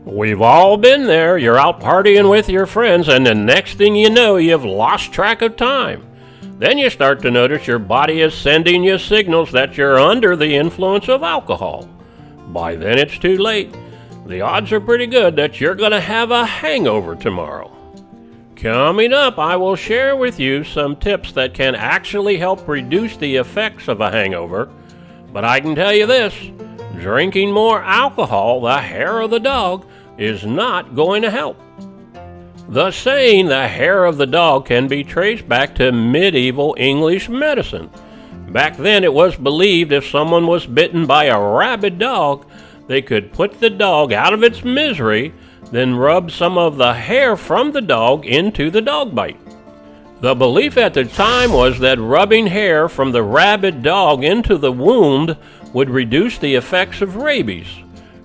We've all been there. You're out partying with your friends, and the next thing you know, you've lost track of time. Then you start to notice your body is sending you signals that you're under the influence of alcohol. By then it's too late. The odds are pretty good that you're going to have a hangover tomorrow. Coming up, I will share with you some tips that can actually help reduce the effects of a hangover. But I can tell you this, drinking more alcohol, the hair of the dog, is not going to help. The saying, the hair of the dog, can be traced back to medieval English medicine. Back then it was believed if someone was bitten by a rabid dog, they could put the dog out of its misery, then rub some of the hair from the dog into the dog bite. The belief at the time was that rubbing hair from the rabid dog into the wound would reduce the effects of rabies.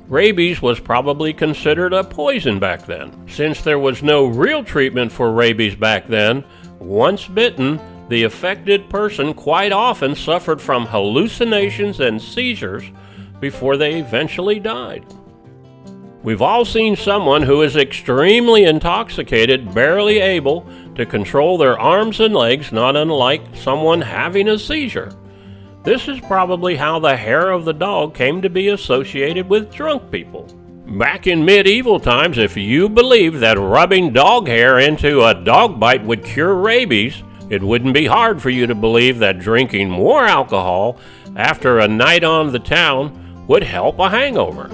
Rabies was probably considered a poison back then. Since there was no real treatment for rabies back then, once bitten, the affected person quite often suffered from hallucinations and seizures before they eventually died. We've all seen someone who is extremely intoxicated, barely able to control their arms and legs, not unlike someone having a seizure. This is probably how the hair of the dog came to be associated with drunk people. Back in medieval times, if you believed that rubbing dog hair into a dog bite would cure rabies, it wouldn't be hard for you to believe that drinking more alcohol after a night on the town would help a hangover.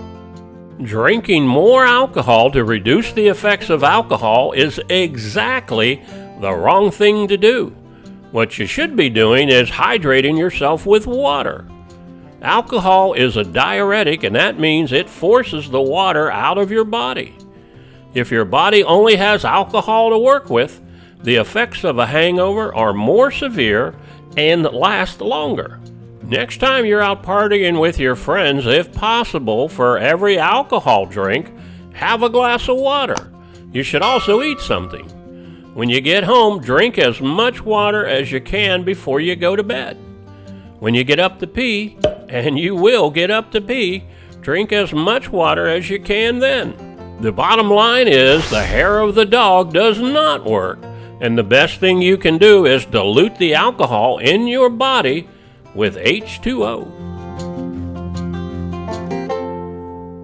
Drinking more alcohol to reduce the effects of alcohol is exactly the wrong thing to do. What you should be doing is hydrating yourself with water. Alcohol is a diuretic, and that means it forces the water out of your body. If your body only has alcohol to work with, the effects of a hangover are more severe and last longer. Next time you're out partying with your friends, if possible, for every alcohol drink, have a glass of water. You should also eat something. When you get home, drink as much water as you can before you go to bed. When you get up to pee, and you will get up to pee, drink as much water as you can then. The bottom line is the hair of the dog does not work, and the best thing you can do is dilute the alcohol in your body with H2O.